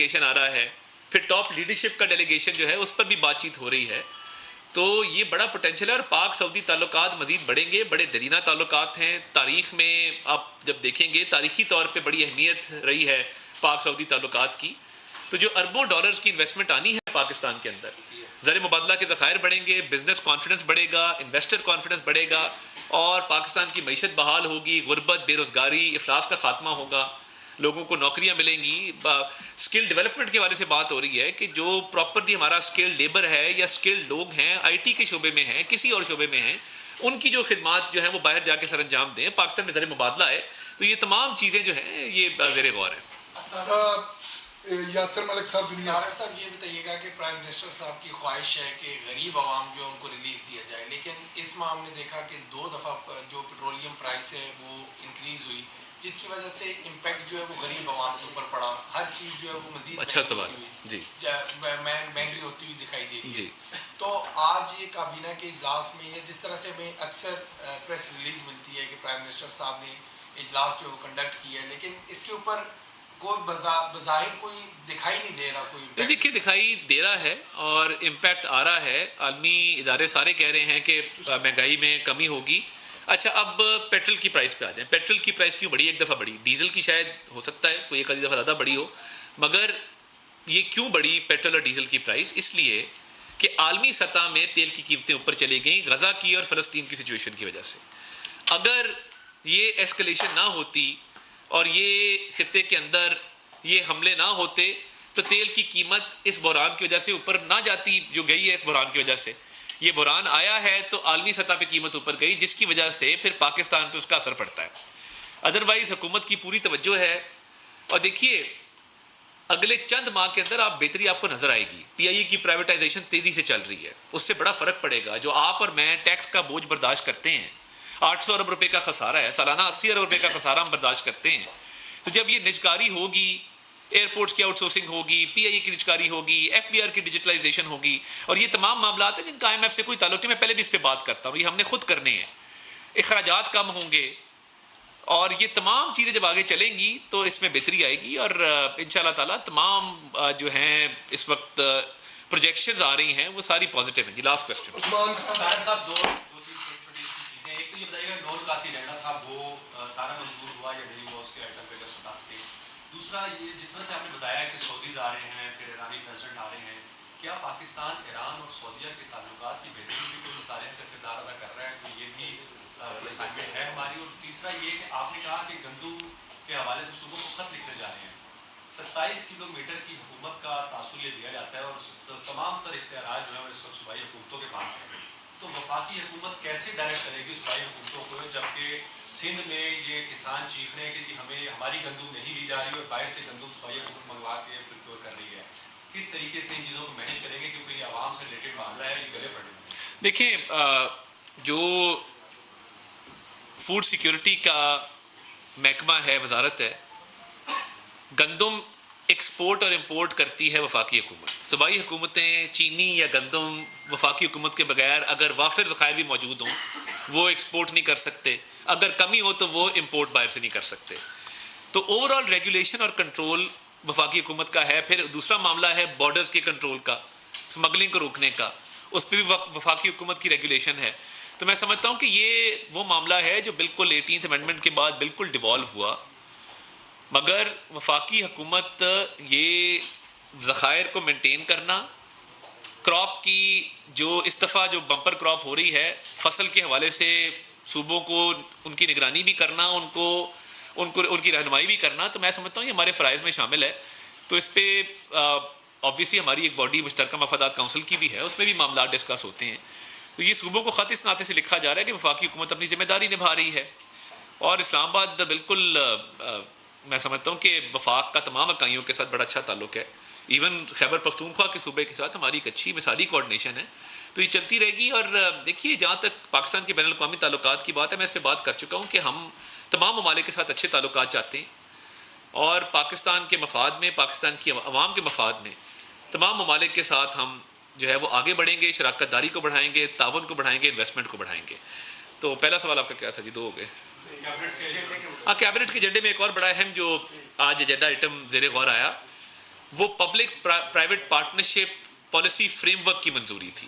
Delegation آ رہا ہے, پھر ٹاپ لیڈرشپ کا ڈیلیگیشن جو ہے اس پر بھی بات چیت ہو رہی ہے. تو یہ بڑا پوٹینشیل ہے اور پاک سعودی تعلقات مزید بڑھیں گے. بڑے درینہ تعلقات ہیں. تاریخ میں آپ جب دیکھیں گے تاریخی طور پہ بڑی اہمیت رہی ہے پاک سعودی تعلقات کی. تو جو اربوں ڈالرز کی انویسٹمنٹ آنی ہے پاکستان کے اندر, زر مبادلہ کے ذخائر بڑھیں گے, بزنس کانفیڈنس بڑھے گا, انویسٹر کانفیڈنس بڑھے گا, اور پاکستان کی معیشت بحال ہوگی, غربت, بے روزگاری, افلاس کا خاتمہ ہوگا, لوگوں کو نوکریاں ملیں گی. اسکل ڈیولپمنٹ کے حوالے سے بات ہو رہی ہے کہ جو پراپرلی ہمارا اسکل لیبر ہے یا اسکل لوگ ہیں, آئی ٹی کے شعبے میں ہیں, کسی اور شعبے میں ہیں, ان کی جو خدمات جو ہیں وہ باہر جا کے سر انجام دیں. پاکستان میں زر مبادلہ ہے, تو یہ تمام چیزیں جو ہیں یہ زیر غور ہیں. یاسر ملک صاحب دنیا صاحب یہ بتائیے گا کہ پرائم منسٹر صاحب کی خواہش ہے کہ غریب عوام جو ان کو ریلیف دیا جائے, لیکن اس ماہ ہم نے دیکھا کہ 2 دفعہ جو پیٹرولیم پرائس ہے وہ انکریز ہوئی, جس کی وجہ سے امپیکٹ جو ہے وہ غریب عوام کے اوپر پڑا. ہر چیز جو ہے وہ مزید اچھا سوال جی مہنگی ہوتی ہوئی دکھائی دے رہی ہے. جی. تو آج یہ کابینہ کے اجلاس میں, یا جس طرح سے ہمیں اکثر پریس ریلیز ملتی ہے کہ پرائم منسٹر صاحب نے اجلاس جو ہے وہ کنڈکٹ کیا ہے, لیکن اس کے اوپر کوئی بظاہر کوئی دکھائی نہیں دے رہا. کوئی دیکھیے دکھائی دے رہا ہے اور امپیکٹ آ رہا ہے. عالمی ادارے سارے کہہ رہے ہیں کہ مہنگائی میں کمی ہوگی. اچھا, اب پیٹرول کی پرائس پہ آ جائیں. پیٹرول کی پرائس کیوں بڑھی؟ ایک دفعہ بڑھی, ڈیزل کی شاید ہو سکتا ہے کوئی ایک آدھی دفعہ زیادہ بڑھی ہو, مگر یہ کیوں بڑھی پیٹرول اور ڈیزل کی پرائس؟ اس لیے کہ عالمی سطح میں تیل کی قیمتیں اوپر چلی گئیں غزہ کی اور فلسطین کی سچویشن کی وجہ سے. اگر یہ ایسکلیشن نہ ہوتی اور یہ خطے کے اندر یہ حملے نہ ہوتے تو تیل کی قیمت اس بحران کی وجہ سے اوپر نہ جاتی جو گئی ہے. اس بحران کی وجہ سے یہ بحران آیا ہے تو عالمی سطح پہ قیمت اوپر گئی, جس کی وجہ سے پھر پاکستان پہ اس کا اثر پڑتا ہے. ادروائز حکومت کی پوری توجہ ہے, اور دیکھیے اگلے چند ماہ کے اندر آپ بہتری آپ کو نظر آئے گی. پی آئی اے کی پرائیویٹائزیشن تیزی سے چل رہی ہے, اس سے بڑا فرق پڑے گا. جو آپ اور میں ٹیکس کا بوجھ برداشت کرتے ہیں, 800 ارب روپے کا خسارہ ہے سالانہ, 80 ارب روپے کا خسارہ ہم برداشت کرتے ہیں. تو جب یہ نجکاری ہوگی, ایئرپورٹس کی آؤٹ سورسنگ ہوگی, پی آئی اے کی نجکاری ہوگی, ایف بی آر کی ڈیجیٹلائزیشن ہوگی, اور یہ تمام معاملات ہیں جن کا آئی ایم ایف سے کوئی تعلق نہیں. میں پہلے بھی اس پہ بات کرتا ہوں, یہ ہم نے خود کرنے ہیں. اخراجات کم ہوں گے, اور یہ تمام چیزیں جب آگے چلیں گی تو اس میں بہتری آئے گی, اور انشاءاللہ تعالیٰ تمام جو ہیں اس وقت پروجیکشنز آ رہی ہیں وہ ساری پازیٹیو ہیں. جی لاسٹ کوسچن عثمان صاحب, دو تین چھوٹی چیزیں. ایک تو یہ بتائیے گا نون کافی لینا تھا وہ سارا منظور ہوا یا ڈیلی ہوا, اس کے آئٹم پہ بتا سکتے. دوسرا یہ جس طرح سے آپ نے بتایا کہ سعودیز آ رہے ہیں, پھر ایرانی پریزیڈنٹ آ رہے ہیں, کیا پاکستان ایران اور سعودیہ کے تعلقات کی بہتری بھی کوئی مصالحت کا کردار ادا کر رہا ہے؟ تو یہ بھی اسائنمنٹ ہے ہماری. اور تیسرا یہ کہ آپ نے کہا کہ گندم کے حوالے سے صوبوں کو خط لکھنے جا رہے ہیں. 27 کلومیٹر کی حکومت کا تاثر یہ دیا جاتا ہے, اور تمام تر اختیارات جو ہیں وہ اس وقت صوبائی حکومتوں کے پاس ہیں. تو وفاقی حکومت کیسے ڈائریکٹ کرے گی صوبائی حکومتوں کو, جبکہ سندھ میں یہ کسان چیخ رہے ہیں کہ ہمیں ہماری گندم نہیں لی جا رہی اور باہر سے گندم صوبائی حکومت منگوا کے پروکیور کر رہی ہے. کس طریقے سے ان چیزوں کو مینیج کریں گے, کیونکہ یہ عوام سے ریلیٹڈ معاملہ ہے, یہ گلے پڑے ہیں. دیکھیں جو فوڈ سیکیورٹی کا محکمہ ہے, وزارت ہے, گندم ایکسپورٹ اور امپورٹ کرتی ہے وفاقی حکومت. صوبائی حکومتیں چینی یا گندم وفاقی حکومت کے بغیر اگر وافر ذخائر بھی موجود ہوں وہ ایکسپورٹ نہیں کر سکتے, اگر کمی ہو تو وہ امپورٹ باہر سے نہیں کر سکتے. تو اوور آل ریگولیشن اور کنٹرول وفاقی حکومت کا ہے. پھر دوسرا معاملہ ہے بارڈرز کے کنٹرول کا, اسمگلنگ کو روکنے کا, اس پہ بھی وفاقی حکومت کی ریگولیشن ہے. تو میں سمجھتا ہوں کہ یہ وہ معاملہ ہے جو بالکل 18th امینڈمنٹ کے بعد بالکل ڈیوالو ہوا, مگر وفاقی حکومت یہ ذخائر کو مینٹین کرنا, کراپ کی جو اس دفعہ جو بمپر کراپ ہو رہی ہے فصل کے حوالے سے صوبوں کو ان کی نگرانی بھی کرنا, ان کی رہنمائی بھی کرنا, تو میں سمجھتا ہوں یہ ہمارے فرائض میں شامل ہے. تو اس پہ آبویسلی ہماری ایک باڈی مشترکہ مفادات کونسل کی بھی ہے, اس میں بھی معاملات ڈسکس ہوتے ہیں. تو یہ صوبوں کو خط اس ناطے سے لکھا جا رہا ہے کہ وفاقی حکومت اپنی ذمہ داری نبھا رہی ہے, اور اسلام آباد بالکل میں سمجھتا ہوں کہ وفاق کا تمام اکائیوں کے ساتھ بڑا اچھا تعلق ہے. ایون خیبر پختونخوا کے صوبے کے ساتھ ہماری ایک اچھی مثالی کوآرڈینیشن ہے. تو یہ چلتی رہے گی. اور دیکھیے جہاں تک پاکستان کے بین الاقوامی تعلقات کی بات ہے, میں اس پہ بات کر چکا ہوں کہ ہم تمام ممالک کے ساتھ اچھے تعلقات چاہتے ہیں, اور پاکستان کے مفاد میں, پاکستان کی عوام کے مفاد میں تمام ممالک کے ساتھ ہم جو ہے وہ آگے بڑھیں گے, شراکت داری کو بڑھائیں گے, تعاون کو بڑھائیں گے, انویسٹمنٹ کو بڑھائیں گے. تو پہلا سوال آپ کا کیا تھا جی؟ 2 ہو گئے. کیبنٹ کے ایجنڈے میں ایک اور بڑا اہم جو آج ایجنڈا آئٹم زیر غور آیا وہ public private partnership policy frame work کی منظوری تھی.